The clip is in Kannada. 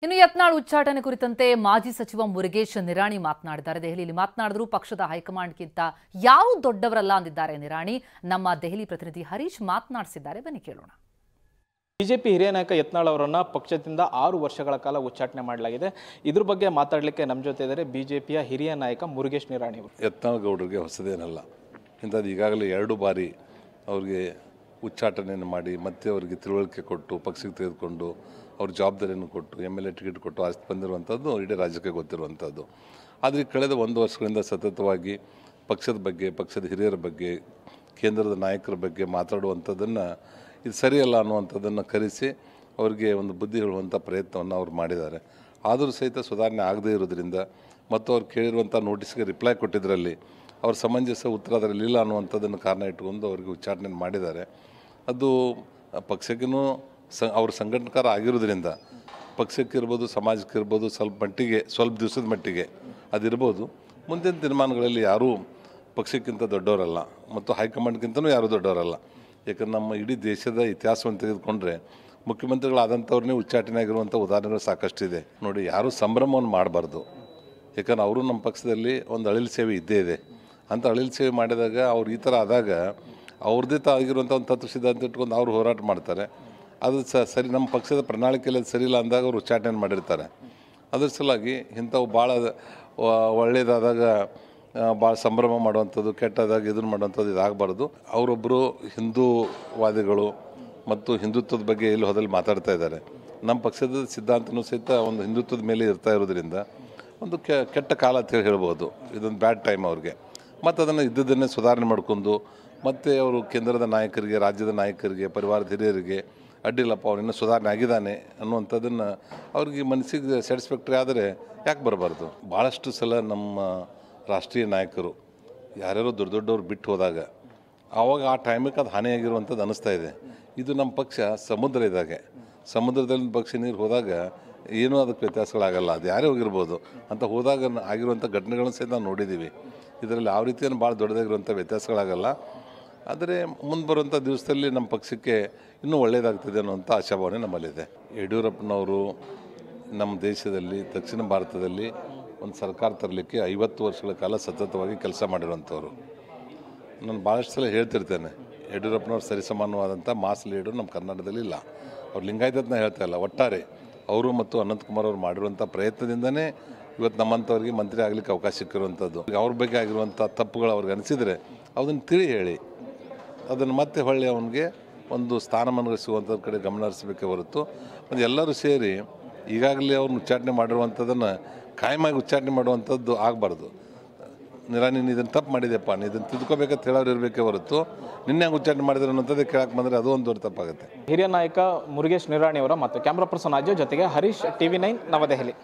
ಇನ್ನು ಯತ್ನಾಳ್ ಉಚ್ಚಾಟನೆ ಕುರಿತಂತೆ ಮಾಜಿ ಸಚಿವ ಮುರುಗೇಶ್ ನಿರಾಣಿ ಮಾತನಾಡಿದ್ದಾರೆ. ದೆಹಲಿಯಲ್ಲಿ ಮಾತನಾಡಿದ್ರು. ಪಕ್ಷದ ಹೈಕಮಾಂಡ್ಗಿಂತ ಯಾರು ದೊಡ್ಡವರಲ್ಲ ಅಂದಿದ್ದಾರೆ ನಿರಾಣಿ. ನಮ್ಮ ದೆಹಲಿ ಪ್ರತಿನಿಧಿ ಹರೀಶ್ ಮಾತನಾಡಿಸಿದ್ದಾರೆ. ಬನ್ನಿ ಕೇಳೋಣ. ಬಿಜೆಪಿ ಹಿರಿಯ ನಾಯಕ ಯತ್ನಾಳ್ ಅವರನ್ನ ಪಕ್ಷದಿಂದ 6 ವರ್ಷಗಳ ಕಾಲ ಉಚ್ಚಾಟನೆ ಮಾಡಲಾಗಿದೆ. ಇದ್ರ ಬಗ್ಗೆ ಮಾತಾಡಲಿಕ್ಕೆ ನಮ್ಮ ಜೊತೆ ಇದ್ದಾರೆ ಬಿಜೆಪಿಯ ಹಿರಿಯ ನಾಯಕ ಮುರುಗೇಶ್ ನಿರಾಣಿ ಅವರು. ಯತ್ನಾಳ್ ಗೌಡರಿಗೆ ಹೊಸದೇನಲ್ಲ, ಇಂಥದ್ದು ಈಗಾಗಲೇ 2 ಬಾರಿ ಅವ್ರಿಗೆ ಉಚ್ಚಾಟನೆಯನ್ನು ಮಾಡಿ ಮತ್ತೆ ಅವರಿಗೆ ತಿಳುವಳಿಕೆ ಕೊಟ್ಟು ಪಕ್ಷಕ್ಕೆ ತೆಗೆದುಕೊಂಡು ಅವ್ರ ಜವಾಬ್ದಾರಿಯನ್ನು ಕೊಟ್ಟು MLA ಟಿಕೆಟ್ ಕೊಟ್ಟು ಆಸ್ತಿ ಬಂದಿರುವಂಥದ್ದು ಇಡೀ ರಾಜ್ಯಕ್ಕೆ ಗೊತ್ತಿರುವಂಥದ್ದು. ಆದರೆ ಕಳೆದ 1 ವರ್ಷಗಳಿಂದ ಸತತವಾಗಿ ಪಕ್ಷದ ಬಗ್ಗೆ, ಪಕ್ಷದ ಹಿರಿಯರ ಬಗ್ಗೆ, ಕೇಂದ್ರದ ನಾಯಕರ ಬಗ್ಗೆ ಮಾತಾಡುವಂಥದ್ದನ್ನು ಇದು ಸರಿಯಲ್ಲ ಅನ್ನುವಂಥದ್ದನ್ನು ಕರೆಸಿ ಅವರಿಗೆ ಒಂದು ಬುದ್ಧಿ ಹೇಳುವಂಥ ಪ್ರಯತ್ನವನ್ನು ಅವ್ರು ಮಾಡಿದ್ದಾರೆ. ಆದರೂ ಸಹಿತ ಸುಧಾರಣೆ ಆಗದೇ ಇರೋದ್ರಿಂದ ಮತ್ತು ಅವ್ರು ಕೇಳಿರುವಂಥ ನೋಟಿಸ್ಗೆ ರಿಪ್ಲೈ ಕೊಟ್ಟಿದ್ದರಲ್ಲಿ ಅವ್ರ ಸಮಂಜಸ ಉತ್ತರ ಅದರಲ್ಲಿ ಇಲ್ಲ ಅನ್ನುವಂಥದ್ದನ್ನು ಕಾರಣ ಇಟ್ಟುಕೊಂಡು ಅವರಿಗೆ ಉಚ್ಚಾಟನೆ ಮಾಡಿದ್ದಾರೆ. ಅದು ಪಕ್ಷಕ್ಕೂ ಅವ್ರ ಸಂಘಟನಕಾರ ಆಗಿರೋದ್ರಿಂದ ಪಕ್ಷಕ್ಕಿರ್ಬೋದು, ಸಮಾಜಕ್ಕಿರ್ಬೋದು, ಸ್ವಲ್ಪ ದಿವಸದ ಮಟ್ಟಿಗೆ ಅದಿರ್ಬೋದು. ಮುಂದಿನ ದಿನಮಾನಗಳಲ್ಲಿ ಯಾರೂ ಪಕ್ಷಕ್ಕಿಂತ ದೊಡ್ಡವರಲ್ಲ ಮತ್ತು ಹೈಕಮಾಂಡ್ಗಿಂತಲೂ ಯಾರೂ ದೊಡ್ಡವರಲ್ಲ. ಯಾಕಂದ್ರೆ ನಮ್ಮ ಇಡೀ ದೇಶದ ಇತಿಹಾಸವನ್ನು ತೆಗೆದುಕೊಂಡ್ರೆ ಮುಖ್ಯಮಂತ್ರಿಗಳಾದಂಥವ್ರನ್ನೇ ಉಚ್ಚಾಟನೆ ಆಗಿರುವಂಥ ಉದಾಹರಣೆಗಳು ಸಾಕಷ್ಟಿದೆ. ನೋಡಿ, ಯಾರೂ ಸಂಭ್ರಮವನ್ನು ಮಾಡಬಾರ್ದು. ಯಾಕಂದ್ರೆ ಅವರು ನಮ್ಮ ಪಕ್ಷದಲ್ಲಿ ಒಂದು ಅಳಿಲು ಸೇವೆ ಇದ್ದೇ ಇದೆ. ಅಂತ ಅಳಿಲು ಸೇವೆ ಮಾಡಿದಾಗ ಅವ್ರು ಈ ಥರ ಆದಾಗ ಅವ್ರದ್ದೇ ಆಗಿರುವಂಥ ಒಂದು ತತ್ವ ಸಿದ್ಧಾಂತ ಇಟ್ಕೊಂಡು ಅವರು ಹೋರಾಟ ಮಾಡ್ತಾರೆ. ಅದು ಸರಿ, ನಮ್ಮ ಪಕ್ಷದ ಪ್ರಣಾಳಿಕೆಯಲ್ಲಿ ಅದು ಸರಿ ಇಲ್ಲ ಅಂದಾಗ ಅವರು ಉಚ್ಚಾಟನೆ ಮಾಡಿರ್ತಾರೆ. ಅದ್ರ ಸಲುವಾಗಿ ಇಂಥವು ಭಾಳ ಒಳ್ಳೆಯದಾದಾಗ ಭಾಳ ಸಂಭ್ರಮ ಮಾಡುವಂಥದ್ದು, ಕೆಟ್ಟದಾಗ ಇದನ್ನು ಮಾಡುವಂಥದ್ದು ಇದಾಗಬಾರ್ದು. ಅವರೊಬ್ಬರು ಹಿಂದೂವಾದಿಗಳು ಮತ್ತು ಹಿಂದುತ್ವದ ಬಗ್ಗೆ ಎಲ್ಲಿ ಹೋದಲ್ಲಿ ಮಾತಾಡ್ತಾ ಇದ್ದಾರೆ. ನಮ್ಮ ಪಕ್ಷದ ಸಿದ್ಧಾಂತನೂ ಸಹಿತ ಒಂದು ಹಿಂದುತ್ವದ ಮೇಲೆ ಇರ್ತಾ ಇರೋದ್ರಿಂದ ಒಂದು ಕೆಟ್ಟ ಕಾಲ ಅಂತೇಳಿ ಹೇಳ್ಬೋದು. ಇದೊಂದು ಬ್ಯಾಡ್ ಟೈಮ್ ಅವ್ರಿಗೆ. ಮತ್ತು ಅದನ್ನು ಇದ್ದದನ್ನೇ ಸುಧಾರಣೆ ಮಾಡಿಕೊಂಡು ಮತ್ತು ಅವರು ಕೇಂದ್ರದ ನಾಯಕರಿಗೆ, ರಾಜ್ಯದ ನಾಯಕರಿಗೆ, ಪರಿವಾರದ ಹಿರಿಯರಿಗೆ ಅಡ್ಡಿಲ್ಲಪ್ಪ ಅವ್ರು ಇನ್ನೂ ಸುಧಾರಣೆ ಆಗಿದ್ದಾನೆ ಅನ್ನುವಂಥದ್ದನ್ನು ಅವ್ರಿಗೆ ಮನಸ್ಸಿಗೆ ಸ್ಯಾಟಿಸ್ಫ್ಯಾಕ್ಟ್ರಿ ಆದರೆ ಯಾಕೆ ಬರಬಾರ್ದು. ಭಾಳಷ್ಟು ಸಲ ನಮ್ಮ ರಾಷ್ಟ್ರೀಯ ನಾಯಕರು ಯಾರ್ಯಾರೋ ದೊಡ್ಡವ್ರು ಬಿಟ್ಟು ಹೋದಾಗ ಆವಾಗ ಆ ಟೈಮಿಗೆ ಅದು ಹಾನಿಯಾಗಿರುವಂಥದ್ದು ಅನ್ನಿಸ್ತಾ ಇದೆ. ಇದು ನಮ್ಮ ಪಕ್ಷ ಸಮುದ್ರ ಇದ್ದಾಗೆ, ಸಮುದ್ರದಲ್ಲಿ ಪಕ್ಷಿ ನೀರು ಹೋದಾಗ ಏನೂ ಅದಕ್ಕೆ ವ್ಯತ್ಯಾಸಗಳಾಗಲ್ಲ. ಅದು ಯಾರೇ ಹೋಗಿರ್ಬೋದು ಅಂತ ಹೋದಾಗ ಆಗಿರುವಂಥ ಘಟನೆಗಳನ್ನು ಸಹಿತ ನಾವು ನೋಡಿದ್ದೀವಿ. ಇದರಲ್ಲಿ ಯಾವ ರೀತಿಯನ್ನು ಭಾಳ ದೊಡ್ಡದಾಗಿರುವಂಥ ವ್ಯತ್ಯಾಸಗಳಾಗಲ್ಲ. ಆದರೆ ಮುಂದೆ ಬರುವಂಥ ದಿವಸದಲ್ಲಿ ನಮ್ಮ ಪಕ್ಷಕ್ಕೆ ಇನ್ನೂ ಒಳ್ಳೆಯದಾಗ್ತದೆ ಅನ್ನುವಂಥ ಆಶಾಭಾವನೆ ನಮ್ಮಲ್ಲಿದೆ. ಯಡಿಯೂರಪ್ಪನವರು ನಮ್ಮ ದೇಶದಲ್ಲಿ, ದಕ್ಷಿಣ ಭಾರತದಲ್ಲಿ ಒಂದು ಸರ್ಕಾರ ತರಲಿಕ್ಕೆ 50 ವರ್ಷಗಳ ಕಾಲ ಸತತವಾಗಿ ಕೆಲಸ ಮಾಡಿರುವಂಥವ್ರು. ನಾನು ಭಾಳಷ್ಟು ಸಲ ಹೇಳ್ತಿರ್ತೇನೆ, ಯಡಿಯೂರಪ್ಪನವ್ರು ಸರಿಸಮಾನವಾದಂಥ ಮಾಸ್ ಲೀಡರ್ ನಮ್ಮ ಕರ್ನಾಟಕದಲ್ಲಿ ಇಲ್ಲ. ಅವ್ರು ಲಿಂಗಾಯತನ ಹೇಳ್ತಾ ಇಲ್ಲ, ಒಟ್ಟಾರೆ ಅವರು ಮತ್ತು ಅನಂತಕುಮಾರ್ ಅವರು ಮಾಡಿರುವಂಥ ಪ್ರಯತ್ನದಿಂದನೇ ಇವತ್ತು ನಮ್ಮಂಥವ್ರಿಗೆ ಮಂತ್ರಿ ಆಗಲಿಕ್ಕೆ ಅವಕಾಶ ಸಿಕ್ಕಿರುವಂಥದ್ದು. ಅವ್ರ ಬಗ್ಗೆ ಆಗಿರುವಂಥ ತಪ್ಪುಗಳು ಅವ್ರಿಗೆ ಅನಿಸಿದರೆ ಅದನ್ನು ತಿಳಿ ಹೇಳಿ ಅದನ್ನು ಮತ್ತೆ ಹೊಳ್ಳಿ ಅವನಿಗೆ ಒಂದು ಸ್ಥಾನಮಾನ ಸಿಗುವಂಥದ್ದು ಕಡೆ ಗಮನ ಹರಿಸಬೇಕೇ ಹೊರತು ಮತ್ತು ಎಲ್ಲರೂ ಸೇರಿ ಈಗಾಗಲೇ ಅವ್ರನ್ನ ಉಚ್ಚಾಟನೆ ಮಾಡಿರುವಂಥದ್ದನ್ನು ಕಾಯಮಾಗಿ ಉಚ್ಚಾಟನೆ ಮಾಡುವಂಥದ್ದು ಆಗಬಾರ್ದು. ನೀನು ಇದನ್ನು ತಪ್ಪು ಮಾಡಿದೆಪ್ಪ, ನೀನು ಇದನ್ನು ತಿದ್ಕೋಬೇಕಂತ ಹೇಳೋರು ಇರಬೇಕೇ ಹೊರತು ನಿನ್ನೆ ಹಂಗೆ ಉಚ್ಚಾಟನೆ ಮಾಡಿದ್ರೆ ಅನ್ನೋಂಥದ್ದೇ ಕೇಳಕ್ಕೆ ಬಂದರೆ ಅದು ಒಂದು ದೊಡ್ಡ ತಪ್ಪಾಗುತ್ತೆ. ಹಿರಿಯ ನಾಯಕ ಮುರುಗೇಶ್ ನಿರಾಣಿ ಅವರ ಮತ್ತು ಕ್ಯಾಮ್ರಾ ಪರ್ಸನ್ ಅಜಯ್ ಜೊತೆಗೆ ಹರೀಶ್, TV9 ನವದೆಹಲಿ.